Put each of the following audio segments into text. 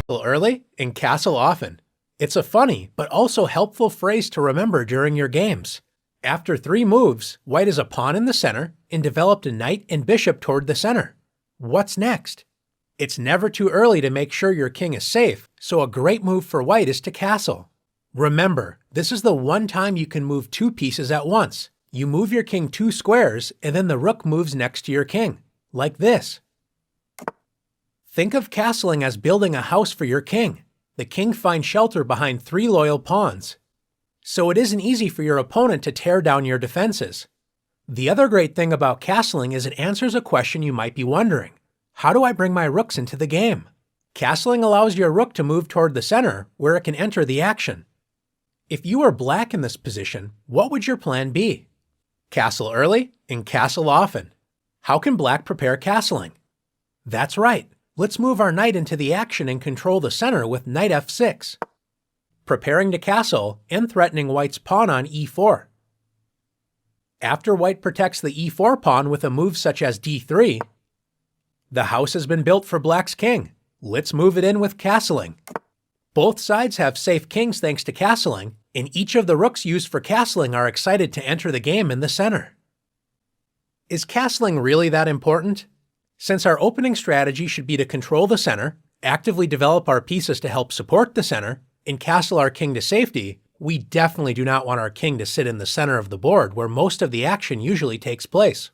Early and castle often. It's a funny, but also helpful phrase to remember during your games. After 3 moves, white is a pawn in the center and developed a knight and bishop toward the center. What's next? It's never too early to make sure your king is safe, so a great move for white is to castle. Remember, this is the one time you can move 2 pieces at once. You move your king 2 squares, and then the rook moves next to your king, like this. Think of castling as building a house for your king. The king finds shelter behind 3 loyal pawns. So it isn't easy for your opponent to tear down your defenses. The other great thing about castling is it answers a question you might be wondering. How do I bring my rooks into the game? Castling allows your rook to move toward the center, where it can enter the action. If you were black in this position, what would your plan be? Castle early and castle often. How can black prepare castling? That's right. Let's move our knight into the action and control the center with knight f6. Preparing to castle and threatening white's pawn on e4. After white protects the e4 pawn with a move such as d3, the house has been built for black's king. Let's move it in with castling. Both sides have safe kings thanks to castling, and each of the rooks used for castling are excited to enter the game in the center. Is castling really that important? Since our opening strategy should be to control the center, actively develop our pieces to help support the center, and castle our king to safety, we definitely do not want our king to sit in the center of the board where most of the action usually takes place.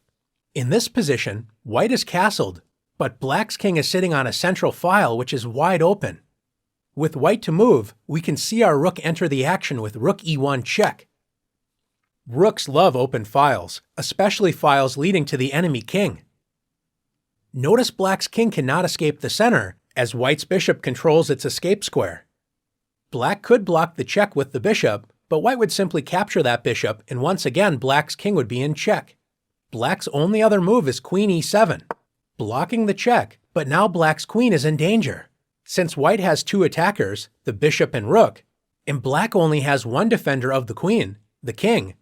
In this position, white is castled, but black's king is sitting on a central file which is wide open. With white to move, we can see our rook enter the action with rook e1 check. Rooks love open files, especially files leading to the enemy king. Notice black's king cannot escape the center, as white's bishop controls its escape square. Black could block the check with the bishop, but white would simply capture that bishop, and once again black's king would be in check. Black's only other move is queen e7, blocking the check, but now black's queen is in danger. Since white has 2 attackers, the bishop and rook, and black only has 1 defender of the queen, the king,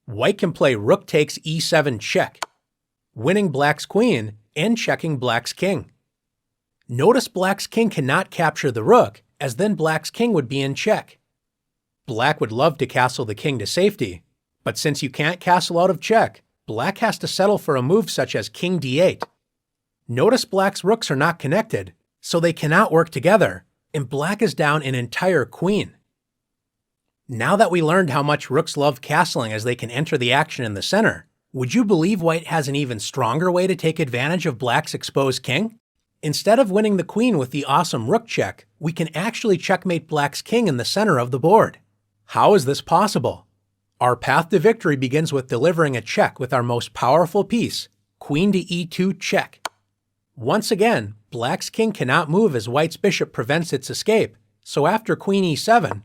white can play rook takes e7 check, winning black's queen and checking black's king. Notice black's king cannot capture the rook, as then black's king would be in check. Black would love to castle the king to safety, but since you can't castle out of check, black has to settle for a move such as king d8. Notice black's rooks are not connected, so they cannot work together, and black is down an entire queen. Now that we learned how much rooks love castling as they can enter the action in the center, would you believe white has an even stronger way to take advantage of black's exposed king? Instead of winning the queen with the awesome rook check, we can actually checkmate black's king in the center of the board. How is this possible? Our path to victory begins with delivering a check with our most powerful piece, queen to e2 check. Once again, black's king cannot move as white's bishop prevents its escape, so after queen e7,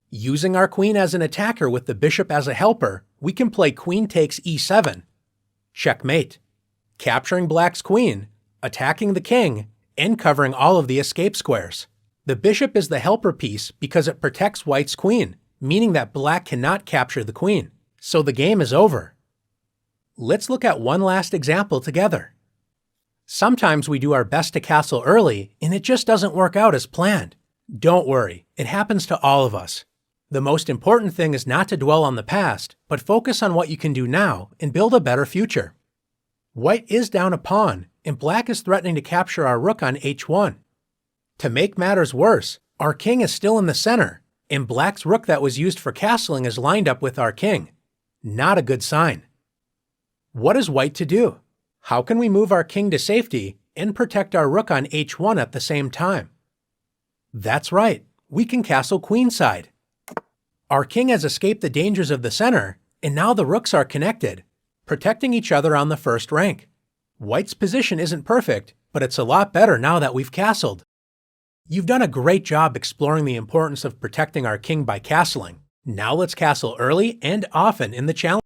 using our queen as an attacker with the bishop as a helper, we can play queen takes e7, checkmate, capturing black's queen, attacking the king, and covering all of the escape squares. The bishop is the helper piece because it protects white's queen, meaning that black cannot capture the queen, so the game is over. Let's look at one last example together. Sometimes we do our best to castle early, and it just doesn't work out as planned. Don't worry, it happens to all of us. The most important thing is not to dwell on the past, but focus on what you can do now and build a better future. White is down a pawn, and black is threatening to capture our rook on h1. To make matters worse, our king is still in the center, and black's rook that was used for castling is lined up with our king. Not a good sign. What is white to do? How can we move our king to safety and protect our rook on h1 at the same time? That's right, we can castle queenside. Our king has escaped the dangers of the center, and now the rooks are connected, protecting each other on the first rank. White's position isn't perfect, but it's a lot better now that we've castled. You've done a great job exploring the importance of protecting our king by castling. Now let's castle early and often in the challenge.